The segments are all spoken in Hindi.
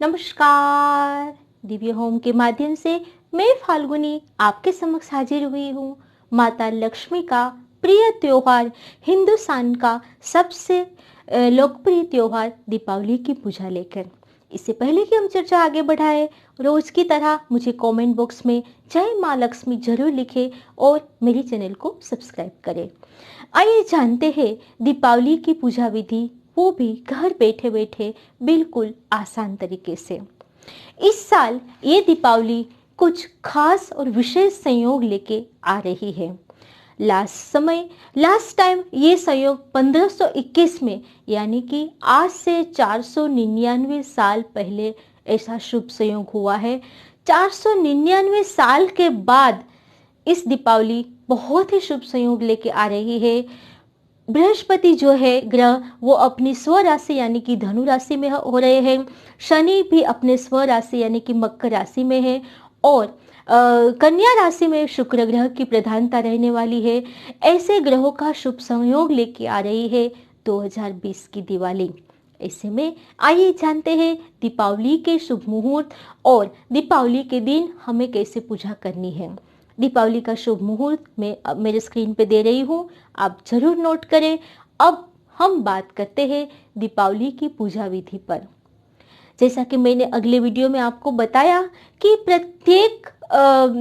नमस्कार। दिव्य होम के माध्यम से मैं फाल्गुनी आपके समक्ष हाजिर हुई हूँ। माता लक्ष्मी का प्रिय त्योहार, हिंदुस्तान का सबसे लोकप्रिय त्योहार दीपावली की पूजा लेकर। इससे पहले कि हम चर्चा आगे बढ़ाएं, रोज की तरह मुझे कमेंट बॉक्स में जय माँ लक्ष्मी जरूर लिखें और मेरे चैनल को सब्सक्राइब करें। आइए जानते हैं दीपावली की पूजा विधि, वो भी घर बैठे बैठे बिल्कुल आसान तरीके से। इस साल ये दीपावली कुछ खास और विशेष संयोग लेके आ रही है। लास्ट टाइम ये संयोग 1521 में, यानी कि आज से 499 साल पहले ऐसा शुभ संयोग हुआ है। 499 साल के बाद इस दीपावली बहुत ही शुभ संयोग लेके आ रही है। बृहस्पति जो है ग्रह, वो अपनी स्व राशि यानी कि धनु राशि में हो रहे हैं। शनि भी अपने स्व राशि यानी कि मकर राशि में है और कन्या राशि में शुक्र ग्रह की प्रधानता रहने वाली है। ऐसे ग्रहों का शुभ संयोग लेके आ रही है 2020 की दिवाली। ऐसे में आइए जानते हैं दीपावली के शुभ मुहूर्त और दीपावली के दिन हमें कैसे पूजा करनी है। दीपावली का शुभ मुहूर्त मैं मेरे स्क्रीन पे दे रही हूँ, आप जरूर नोट करें। अब हम बात करते हैं दीपावली की पूजा विधि पर। जैसा कि मैंने अगले वीडियो में आपको बताया कि प्रत्येक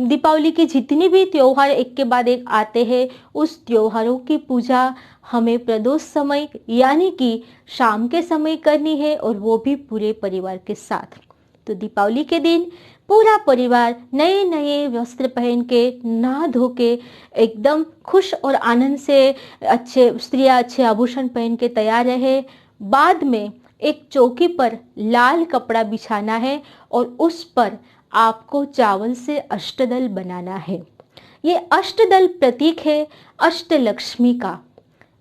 दीपावली के जितने भी त्योहार एक के बाद एक आते हैं, उस त्योहारों की पूजा हमें प्रदोष समय यानी कि शाम के समय करनी है, और वो भी पूरे परिवार के साथ। तो दीपावली के दिन पूरा परिवार नए नए वस्त्र पहन के, नहा धो के, एकदम खुश और आनंद से, स्त्रियां अच्छे आभूषण पहन के तैयार रहे। बाद में एक चौकी पर लाल कपड़ा बिछाना है और उस पर आपको चावल से अष्टदल बनाना है। ये अष्टदल प्रतीक है अष्टलक्ष्मी का।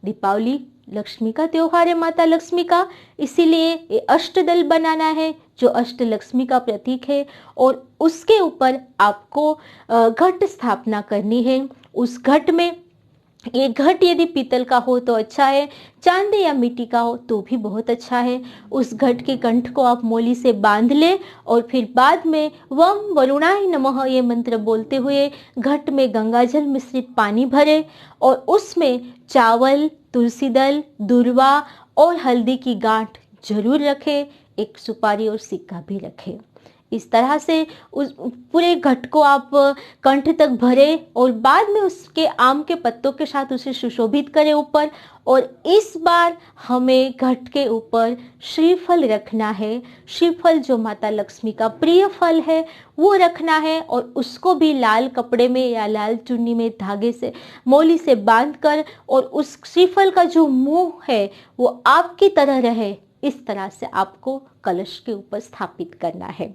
दीपावली लक्ष्मी का त्योहार है, माता लक्ष्मी का, इसीलिए ये अष्टदल बनाना है जो अष्टलक्ष्मी का प्रतीक है। और उसके ऊपर आपको घट स्थापना करनी है। उस घट में, ये घट यदि पीतल का हो तो अच्छा है, चांदी या मिट्टी का हो तो भी बहुत अच्छा है। उस घट के कंठ को आप मोली से बांध ले और फिर बाद में वम वरुणाय नमः ये मंत्र बोलते हुए घट में गंगाजल मिश्रित पानी भरे और उसमें चावल, तुलसी दल, दूर्वा और हल्दी की गांठ जरूर रखें। एक सुपारी और सिक्का भी रखें। इस तरह से उस पूरे घट को आप कंठ तक भरे और बाद में उसके आम के पत्तों के साथ उसे सुशोभित करें ऊपर। और इस बार हमें घट के ऊपर श्रीफल रखना है। श्रीफल जो माता लक्ष्मी का प्रिय फल है वो रखना है, और उसको भी लाल कपड़े में या लाल चुन्नी में धागे से, मोली से बांधकर, और उस श्रीफल का जो मुंह है वो आपकी तरह रहे, इस तरह से आपको कलश के ऊपर स्थापित करना है।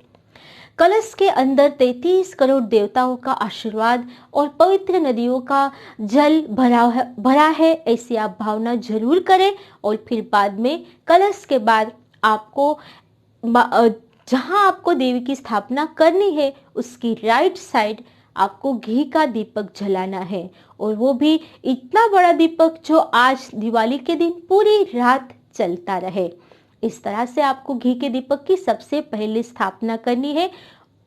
कलश के अंदर 33 करोड़ देवताओं का आशीर्वाद और पवित्र नदियों का जल भरा है, ऐसी आप भावना जरूर करें। और फिर बाद में कलश के बाद आपको जहां आपको देवी की स्थापना करनी है उसकी राइट साइड आपको घी का दीपक जलाना है, और वो भी इतना बड़ा दीपक जो आज दिवाली के दिन पूरी रात चलता रहे। इस तरह से आपको घी के दीपक की सबसे पहले स्थापना करनी है।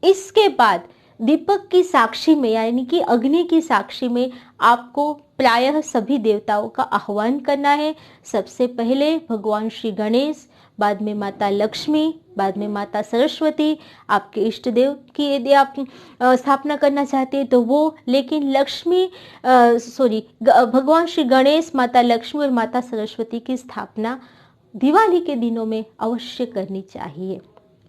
इसके बाद दीपक की साक्षी में यानी कि अग्नि की साक्षी में आपको प्रायः सभी देवताओं का आह्वान करना है। सबसे पहले भगवान श्री गणेश, बाद में माता लक्ष्मी, बाद में माता सरस्वती। आपके इष्ट देव की यदि आप स्थापना करना चाहते हैं तो वो, लेकिन भगवान श्री गणेश, माता लक्ष्मी और माता सरस्वती की स्थापना दिवाली के दिनों में अवश्य करनी चाहिए।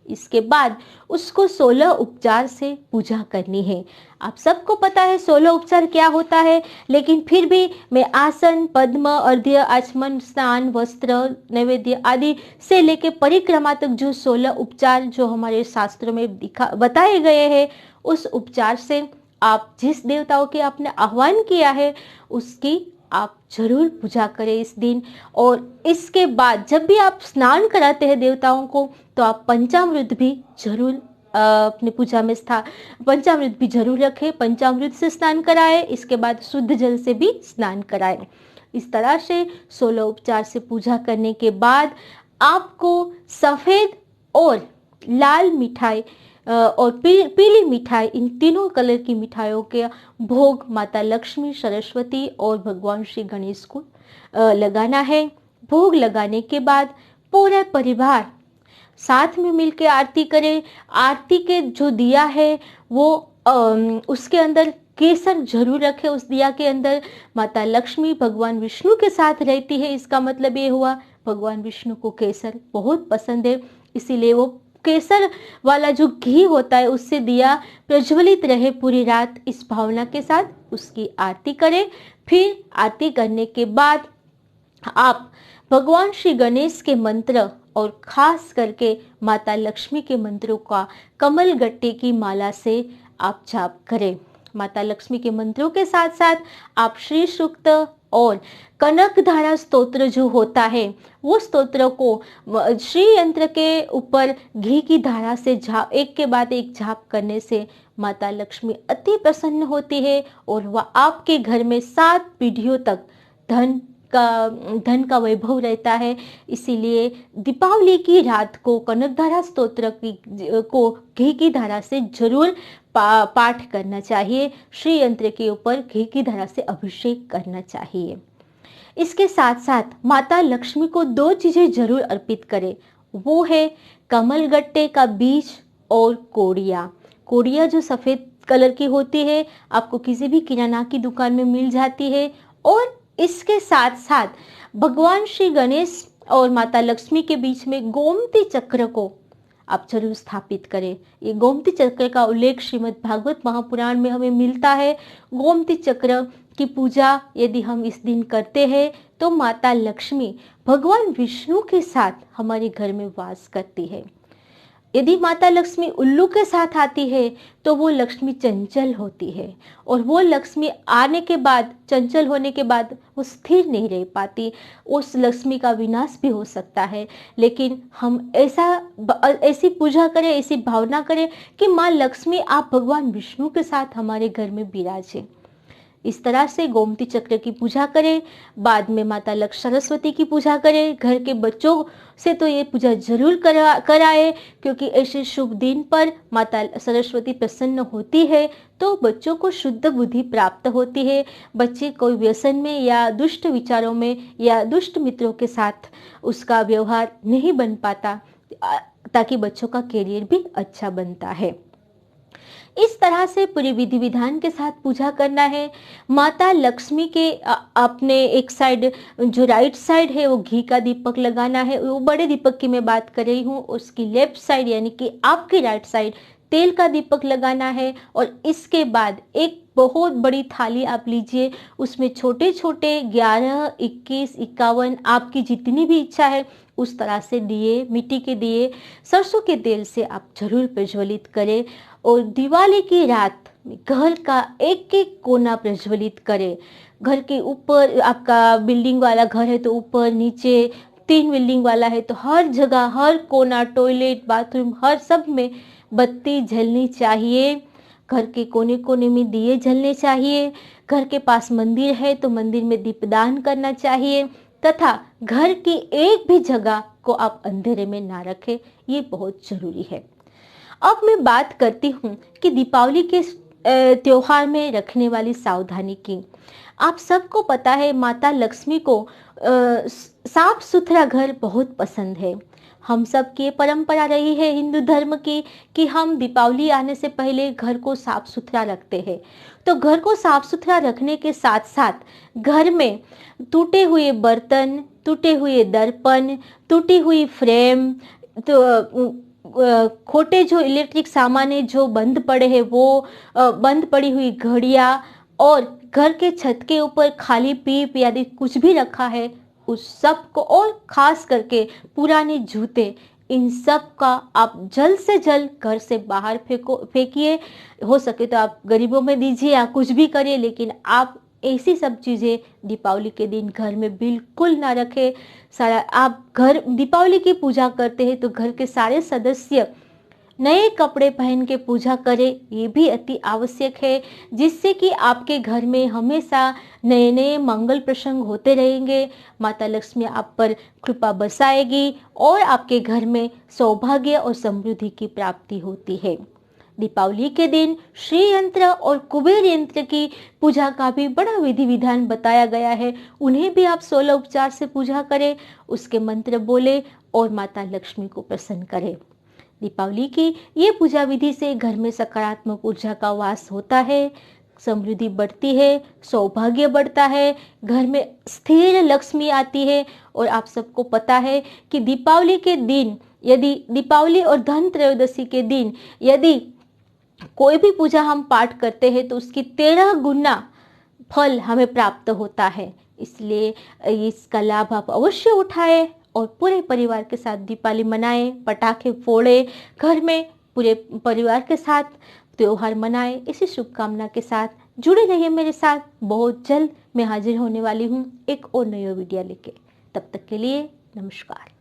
इसके बाद उसको 16 उपचार से पूजा करनी है। आप सबको पता है 16 उपचार क्या होता है, लेकिन फिर भी मैं आसन, पद्म, अर्घ्य, आचमन, स्नान, वस्त्र, नैवेद्य आदि से लेके परिक्रमा तक जो 16 उपचार जो हमारे शास्त्रों में बताए गए हैं, उस उपचार से आप जिस देवताओं के आपने आह्वान किया है उसकी आप जरूर पूजा करें इस दिन। और इसके बाद जब भी आप स्नान कराते हैं देवताओं को, तो आप पंचामृत भी जरूर अपनी पूजा में पंचामृत भी जरूर रखें। पंचामृत से स्नान कराएं, इसके बाद शुद्ध जल से भी स्नान कराएं। इस तरह से 16 उपचार से पूजा करने के बाद आपको सफेद और लाल मिठाई और पीली मिठाई, इन तीनों कलर की मिठाइयों के भोग माता लक्ष्मी, सरस्वती और भगवान श्री गणेश को लगाना है। भोग लगाने के बाद पूरा परिवार साथ में मिलकर आरती करे। आरती के जो दिया है वो उसके अंदर केसर जरूर रखे। उस दिया के अंदर माता लक्ष्मी भगवान विष्णु के साथ रहती है। इसका मतलब ये हुआ भगवान विष्णु को केसर बहुत पसंद है, इसीलिए वो केसर वाला जो घी होता है उससे दिया प्रज्वलित रहे पूरी रात। इस भावना के साथ उसकी आरती करें। फिर आरती करने के बाद आप भगवान श्री गणेश के मंत्र और खास करके माता लक्ष्मी के मंत्रों का कमल गट्टे की माला से आप जाप करें। माता लक्ष्मी के मंत्रों के साथ साथ आप श्री सूक्त और कनक धारा स्तोत्र जो होता है वो स्तोत्र को श्री यंत्र के ऊपर घी की धारा से एक के बाद एक झाप करने से माता लक्ष्मी अति प्रसन्न होती है और वह आपके घर में 7 पीढ़ियों तक धन का वैभव रहता है। इसीलिए दीपावली की रात को कनक धारा स्तोत्र को घी की धारा से जरूर पाठ करना चाहिए। श्री यंत्र के ऊपर घी की धारा से अभिषेक करना चाहिए। इसके साथ साथ माता लक्ष्मी को 2 चीजें जरूर अर्पित करें, वो है कमल गट्टे का बीज और कोड़िया। कोड़िया जो सफेद कलर की होती है, आपको किसी भी किराना की दुकान में मिल जाती है। और इसके साथ साथ भगवान श्री गणेश और माता लक्ष्मी के बीच में गोमती चक्र को आप जरूर स्थापित करें। ये गोमती चक्र का उल्लेख श्रीमद् भागवत महापुराण में हमें मिलता है। गोमती चक्र की पूजा यदि हम इस दिन करते हैं तो माता लक्ष्मी भगवान विष्णु के साथ हमारे घर में वास करती है। यदि माता लक्ष्मी उल्लू के साथ आती है तो वो लक्ष्मी चंचल होती है और वो लक्ष्मी आने के बाद, चंचल होने के बाद वो स्थिर नहीं रह पाती। उस लक्ष्मी का विनाश भी हो सकता है। लेकिन हम ऐसी पूजा करें, ऐसी भावना करें कि माँ लक्ष्मी आप भगवान विष्णु के साथ हमारे घर में विराजे। इस तरह से गोमती चक्र की पूजा करें। बाद में माता सरस्वती की पूजा करें। घर के बच्चों से तो ये पूजा जरूर कराए, क्योंकि ऐसे शुभ दिन पर माता सरस्वती प्रसन्न होती है तो बच्चों को शुद्ध बुद्धि प्राप्त होती है। बच्चे कोई व्यसन में या दुष्ट विचारों में या दुष्ट मित्रों के साथ उसका व्यवहार नहीं बन पाता, ताकि बच्चों का कैरियर भी अच्छा बनता है। इस तरह से पूरी विधि विधान के साथ पूजा करना है। माता लक्ष्मी के अपने एक साइड, जो राइट साइड है, वो घी का दीपक लगाना है। वो बड़े दीपक की मैं बात कर रही हूँ। उसकी लेफ्ट साइड यानी कि आपकी राइट साइड तेल का दीपक लगाना है। और इसके बाद एक बहुत बड़ी थाली आप लीजिए, उसमें छोटे छोटे 11, 21, 51 आपकी जितनी भी इच्छा है उस तरह से दिए, मिट्टी के दिए सरसों के तेल से आप जरूर प्रज्वलित करें। और दिवाली की रात घर का एक एक कोना प्रज्वलित करें। घर के ऊपर, आपका बिल्डिंग वाला घर है तो ऊपर नीचे, 3 बिल्डिंग वाला है तो हर जगह, हर कोना, टॉयलेट, बाथरूम, हर सब में बत्ती जलनी चाहिए। घर के कोने कोने में दिए जलने चाहिए। घर के पास मंदिर है तो मंदिर में दीपदान करना चाहिए। तथा घर की एक भी जगह को आप अंधेरे में ना रखें, ये बहुत जरूरी है। अब मैं बात करती हूँ कि दीपावली के त्योहार में रखने वाली सावधानी की। आप सबको पता है माता लक्ष्मी को साफ सुथरा घर बहुत पसंद है। हम सब की परंपरा रही है हिंदू धर्म की कि हम दीपावली आने से पहले घर को साफ सुथरा रखते हैं। तो घर को साफ सुथरा रखने के साथ साथ घर में टूटे हुए बर्तन, टूटे हुए दर्पण, टूटी हुई फ्रेम, तो खोटे जो इलेक्ट्रिक सामान है जो बंद पड़े हैं, वो बंद पड़ी हुई घड़ियां, और घर के छत के ऊपर खाली पीप यदि कुछ भी रखा है उस सब को, और खास करके पुराने जूते, इन सब का आप जल्द से जल्द घर से बाहर फेंकिए। हो सके तो आप गरीबों में दीजिए या कुछ भी करिए, लेकिन आप ऐसी सब चीजें दीपावली के दिन घर में बिल्कुल ना रखें। सारा आप घर दीपावली की पूजा करते हैं तो घर के सारे सदस्य नए कपड़े पहन के पूजा करें, ये भी अति आवश्यक है, जिससे कि आपके घर में हमेशा नए नए मंगल प्रसंग होते रहेंगे। माता लक्ष्मी आप पर कृपा बरसाएगी और आपके घर में सौभाग्य और समृद्धि की प्राप्ति होती है। दीपावली के दिन श्री यंत्र और कुबेर यंत्र की पूजा का भी बड़ा विधि विधान बताया गया है। उन्हें भी आप 16 उपचार से पूजा करें, उसके मंत्र बोले और माता लक्ष्मी को प्रसन्न करें। दीपावली की ये पूजा विधि से घर में सकारात्मक ऊर्जा का वास होता है, समृद्धि बढ़ती है, सौभाग्य बढ़ता है, घर में स्थिर लक्ष्मी आती है। और आप सबको पता है कि दीपावली के दिन, यदि दीपावली और धन त्रयोदशी के दिन यदि कोई भी पूजा हम पाठ करते हैं तो उसकी 13 गुना फल हमें प्राप्त होता है। इसलिए इसका लाभ आप अवश्य उठाएं और पूरे परिवार के साथ दीपावली मनाएं, पटाखे फोड़े, घर में पूरे परिवार के साथ त्योहार मनाएं। इसी शुभकामना के साथ जुड़े रहिए मेरे साथ। बहुत जल्द मैं हाजिर होने वाली हूँ एक और नया वीडियो लेके। तब तक के लिए नमस्कार।